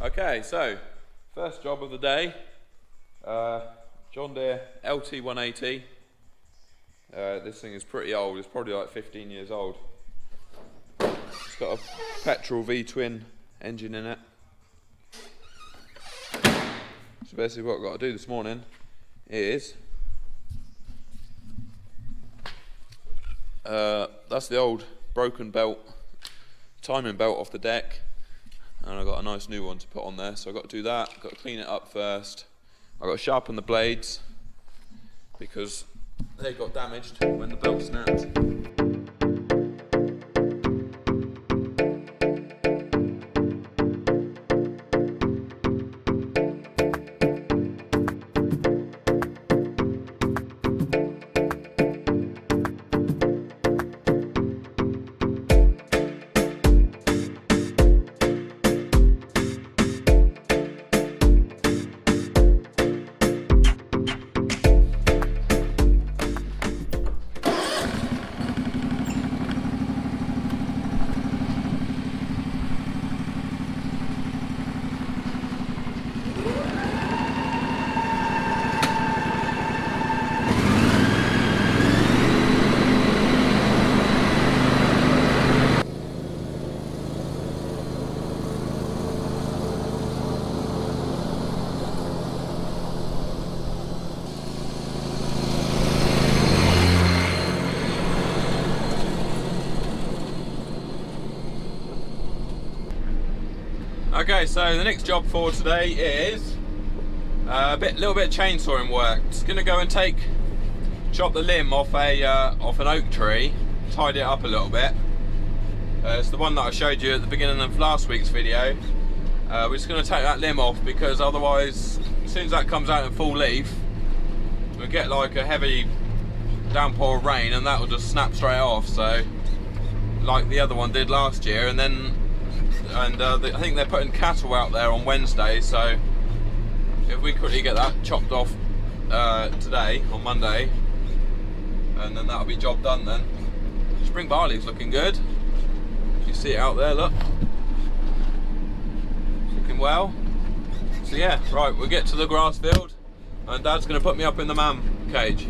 Okay, so first job of the day, John Deere LT180. This thing is pretty old, it's probably like 15 years old. It's got a petrol V-twin engine in it. So basically what I've got to do this morning is, that's the old broken belt, timing belt off the deck, and I've got a nice new one to put on there, so I've got to do that. I've got to clean it up first. I've got to sharpen the blades because they got damaged when the belt snapped. Okay, so the next job for today is little bit of chainsawing work. Just gonna go and chop the limb off an oak tree, tidy it up a little bit. It's the one that I showed you at the beginning of last week's video. We're just gonna take that limb off because otherwise, as soon as that comes out in full leaf, we'll get like a heavy downpour of rain and that will just snap straight off. So, like the other one did last year, I think they're putting cattle out there on Wednesday, so if we quickly get that chopped off today, on Monday, and then that'll be job done then. Spring barley's looking good. You see it out there, look. It's looking well. So yeah, right, we'll get to the grass field, and Dad's going to put me up in the man cage.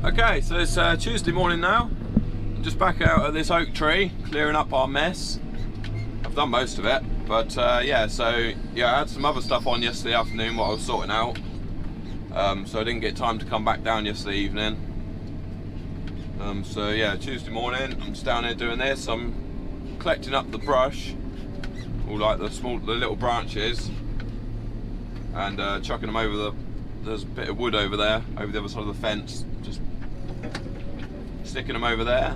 Okay, so it's Tuesday morning now. I'm just back out at this oak tree, clearing up our mess. I've done most of it, but yeah, so yeah, I had some other stuff on yesterday afternoon what I was sorting out. So I didn't get time to come back down yesterday evening. So yeah, Tuesday morning, I'm just down here doing this. I'm collecting up the brush, all like the little branches, and chucking them over there's a bit of wood over there, over the other side of the fence, just sticking them over there.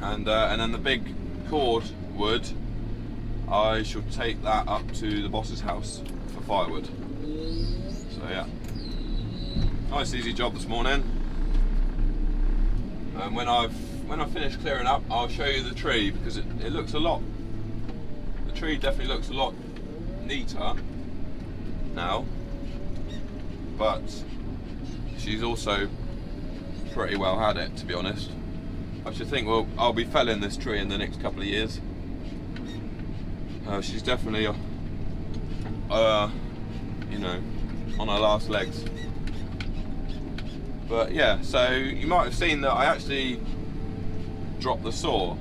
And then the big cord wood, I shall take that up to the boss's house for firewood. So yeah, nice easy job this morning. And when I've finished clearing up, I'll show you the tree, because it looks a lot, the tree definitely looks a lot neater now, but she's also pretty well had it, to be honest. I should think, well, I'll be felling this tree in the next couple of years. She's definitely you know, on her last legs. But yeah, so you might have seen that I actually dropped the saw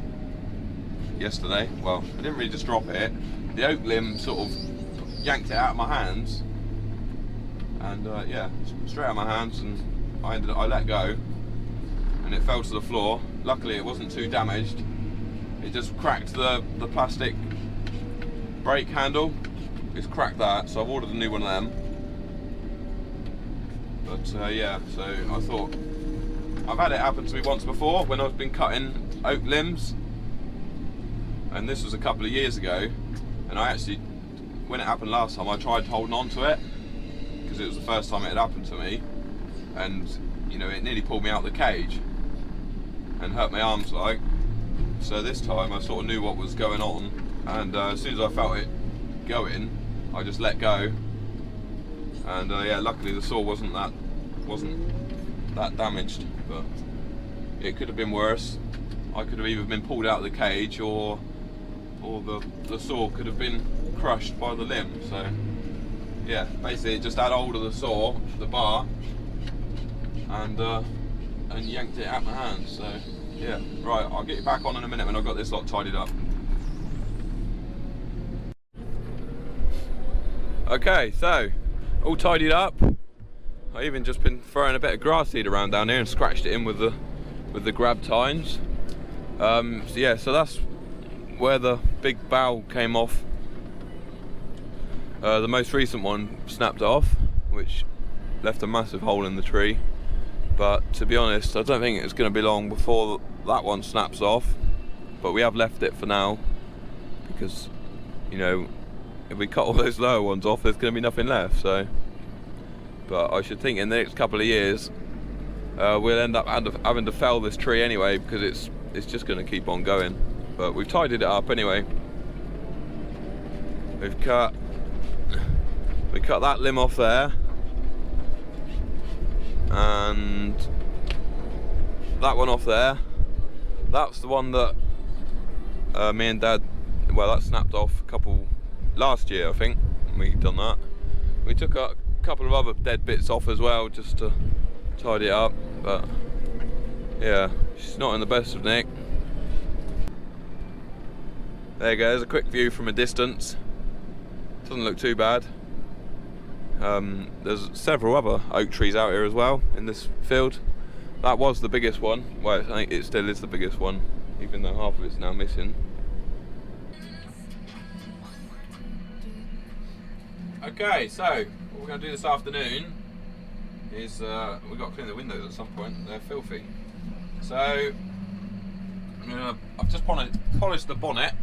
yesterday. Well, I didn't really just drop it. The oak limb sort of yanked it out of my hands, and yeah, straight out of my hands, and I let go, and it fell to the floor. Luckily, it wasn't too damaged. It just cracked the plastic brake handle. It's cracked that, so I've ordered a new one of them. But yeah, so I thought, I've had it happen to me once before when I've been cutting oak limbs, and this was a couple of years ago, and I actually, when it happened last time, I tried holding on to it because it was the first time it had happened to me, and you know, it nearly pulled me out of the cage and hurt my arms like. So this time I sort of knew what was going on, and as soon as I felt it going, I just let go, and yeah, luckily the saw wasn't that damaged, but it could have been worse. I could have either been pulled out of the cage, or the saw could have been crushed by the limb. So yeah, basically it just had hold of the saw, the bar, and yanked it out my hand. So yeah, right, I'll get you back on in a minute when I've got this lot tidied up. Okay, so all tidied up. I even just been throwing a bit of grass seed around down here and scratched it in with the grab tines. So yeah, so that's where the big bough came off. The most recent one snapped off, which left a massive hole in the tree. But to be honest, I don't think it's going to be long before that one snaps off. But we have left it for now because, you know, if we cut all those lower ones off, there's going to be nothing left. So, but I should think in the next couple of years we'll end up having to fell this tree anyway, because it's just going to keep on going. But we've tidied it up anyway. We cut that limb off there, and that one off there. That's the one that me and Dad, well, that snapped off last year, I think. We done that. We took a couple of other dead bits off as well, just to tidy it up. But yeah, she's not in the best of nick. There you go, there's a quick view from a distance. Doesn't look too bad. There's several other oak trees out here as well in this field. That was the biggest one. Well, I think it still is the biggest one, even though half of it's now missing. Okay, so what we're going to do this afternoon is we've got to clean the windows at some point. They're filthy. So I've just polished the bonnet.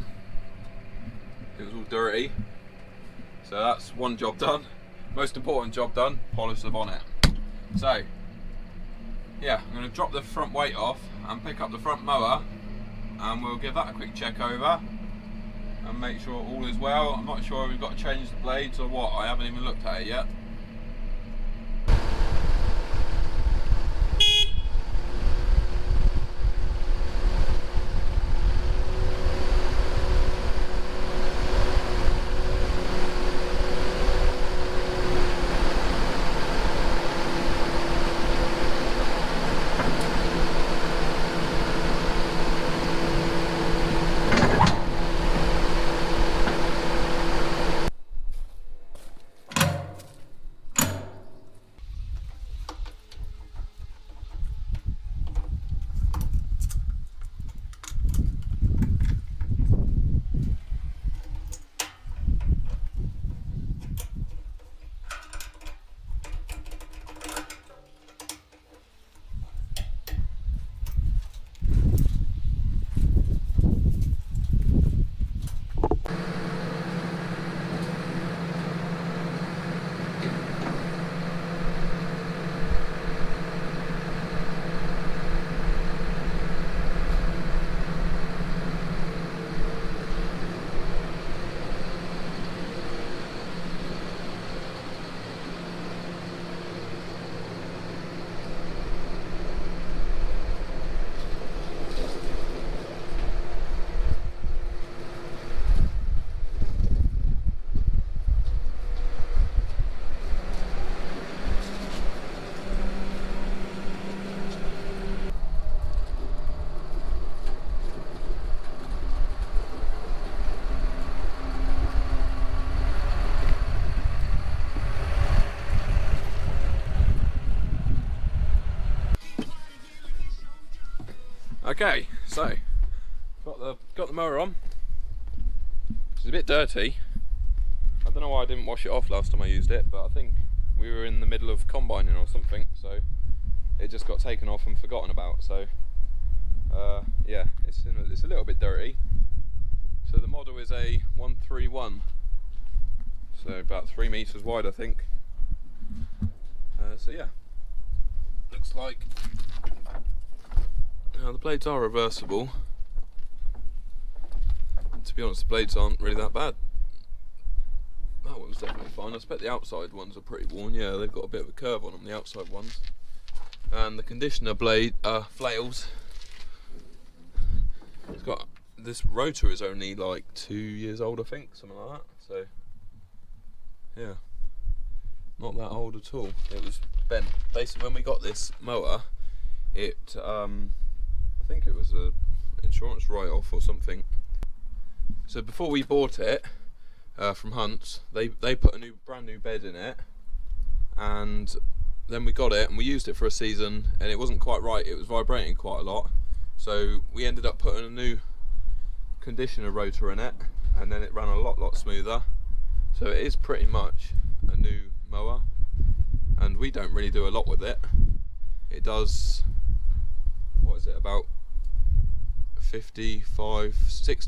It was all dirty. So that's one job done. Most important job done, polish the bonnet. So yeah, I'm going to drop the front weight off and pick up the front mower, and we'll give that a quick check over and make sure all is well. I'm not sure if we've got to change the blades or what. I haven't even looked at it yet. Okay, so got the mower on. It's a bit dirty. I don't know why I didn't wash it off last time I used it, but I think we were in the middle of combining or something, so it just got taken off and forgotten about. So yeah, it's a little bit dirty. So the model is a 131, so about 3 meters wide, I think. So yeah, looks like. Now the blades are reversible. To be honest, the blades aren't really that bad. That one's definitely fine. I expect the outside ones are pretty worn. Yeah, they've got a bit of a curve on them, the outside ones. And the conditioner blade flails. It's got, this rotor is only like 2 years old, I think, something like that. So yeah, not that old at all. It was bent. Basically, when we got this mower, I think it was a insurance write-off or something. So before we bought it from Hunt's, they put a brand new bed in it, and then we got it and we used it for a season, and it wasn't quite right. It was vibrating quite a lot, so we ended up putting a new conditioner rotor in it, and then it ran a lot smoother. So it is pretty much a new mower, and we don't really do a lot with it. It does, what is it, about 60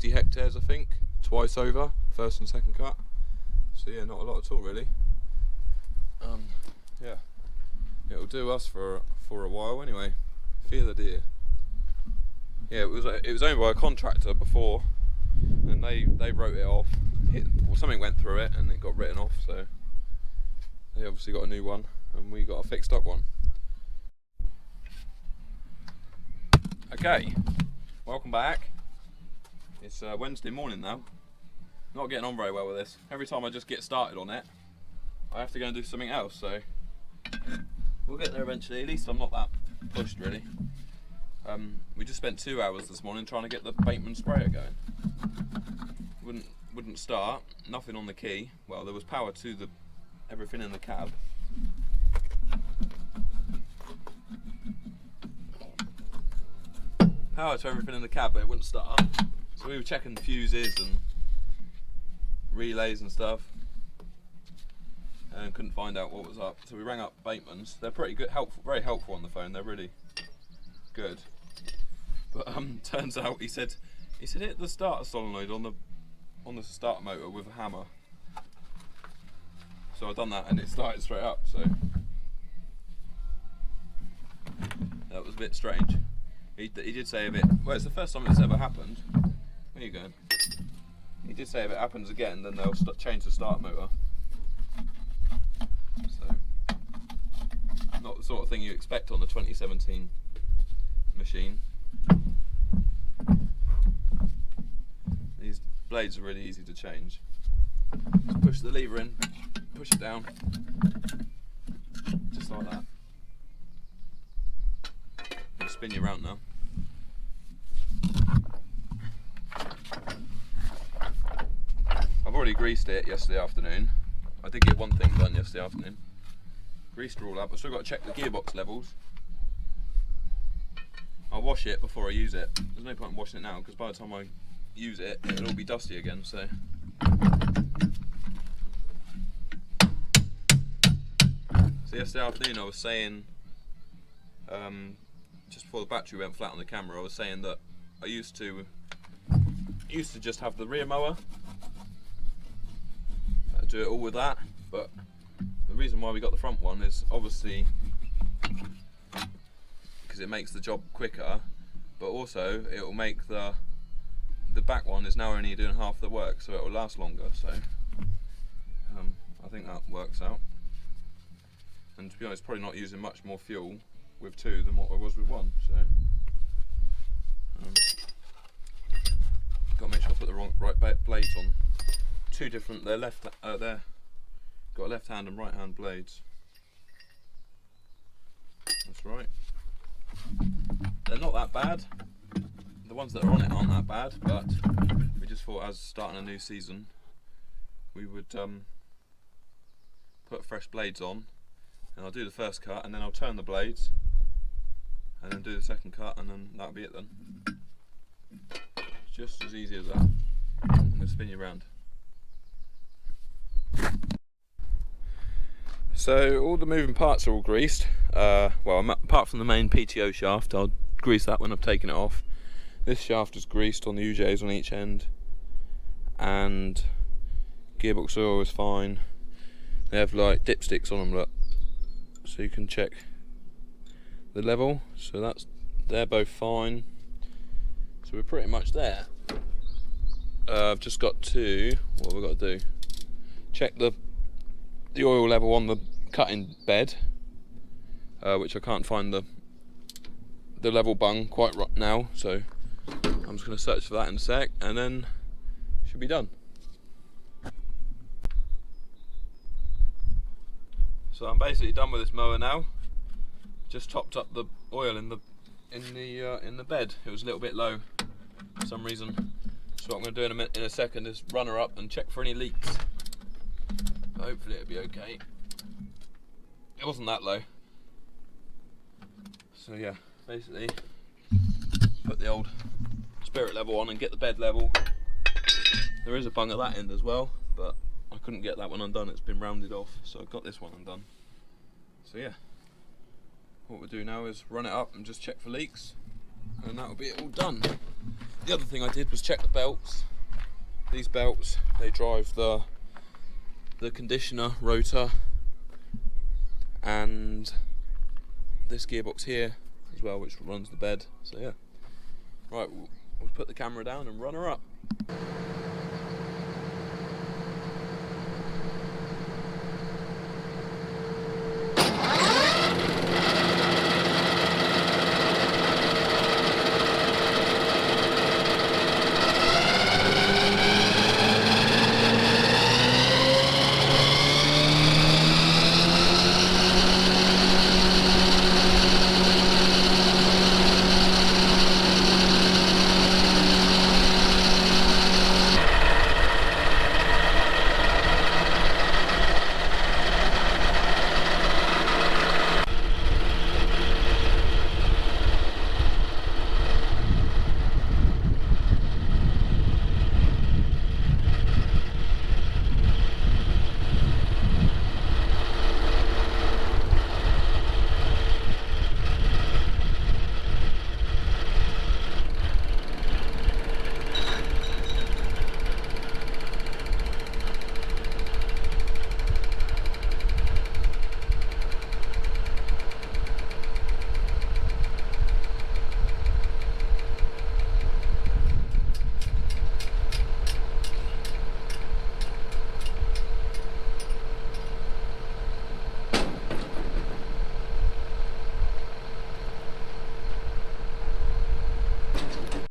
hectares, I think, twice over, first and second cut. So yeah, not a lot at all really. Yeah, it'll do us for a while anyway. Fear the deer. Yeah, it was owned by a contractor before, and they wrote it off. Something went through it and it got written off, so they obviously got a new one and we got a fixed up one. Okay, welcome back. It's Wednesday morning now. Not getting on very well with this. Every time I just get started on it, I have to go and do something else, so we'll get there eventually. At least I'm not that pushed really. We just spent 2 hours this morning trying to get the Bateman sprayer going. Wouldn't start, nothing on the key. Well, there was power to everything in the cab. Power to everything in the cab, but it wouldn't start. So we were checking the fuses and relays and stuff, and couldn't find out what was up. So we rang up Bateman's. They're pretty good, very helpful on the phone. They're really good. But turns out he said hit the starter solenoid on the starter motor with a hammer. So I've done that and it started straight up. So that was a bit strange. He did say a bit. Well, it's the first time it's ever happened. Where you going? He did say if it happens again, then they'll change the starter motor. So not the sort of thing you expect on the 2017 machine. These blades are really easy to change. Just push the lever in, push it down, just like that. I'll spin you around now. I've already greased it yesterday afternoon. I did get one thing done yesterday afternoon. Greased her all up. I've still got to check the gearbox levels. I'll wash it before I use it. There's no point in washing it now because by the time I use it, it'll all be dusty again. So yesterday afternoon I was saying, just before the battery went flat on the camera, I was saying that I used to just have the rear mower, do it all with that, but the reason why we got the front one is obviously because it makes the job quicker, but also it will make the back one is now only doing half the work, so it will last longer. So I think that works out, and to be honest, probably not using much more fuel with two than what I was with one. So got to make sure I put the right blades on. Two different. They're got left hand and right hand blades. That's right. They're not that bad. The ones that are on it aren't that bad, but we just thought as starting a new season we would put fresh blades on, and I'll do the first cut and then I'll turn the blades and then do the second cut, and then that'll be it then. It's just as easy as that. I'm going to spin you around. So all the moving parts are all greased, well apart from the main PTO shaft. I'll grease that when I've taken it off. This shaft is greased on the UJs on each end, and gearbox oil is fine. They have like dipsticks on them, look, so you can check the level. So they're both fine, so we're pretty much there. I've just got to, what have we got to do? Check the oil level on the cutting bed, which I can't find the level bung quite right now, so I'm just going to search for that in a sec, and then should be done. So I'm basically done with this mower now. Just topped up the oil in the bed. It was a little bit low for some reason. So what I'm going to do in a second is run her up and check for any leaks. But hopefully it'll be okay. It wasn't that low. So yeah, basically put the old spirit level on and get the bed level. There is a bung at that end as well, but I couldn't get that one undone. It's been rounded off, so I got this one undone. So yeah, what we'll do now is run it up and just check for leaks, and that'll be it all done. The other thing I did was check the belts. These belts, they drive the conditioner rotor and this gearbox here as well, which runs the bed. So yeah, right, we'll put the camera down and run her up.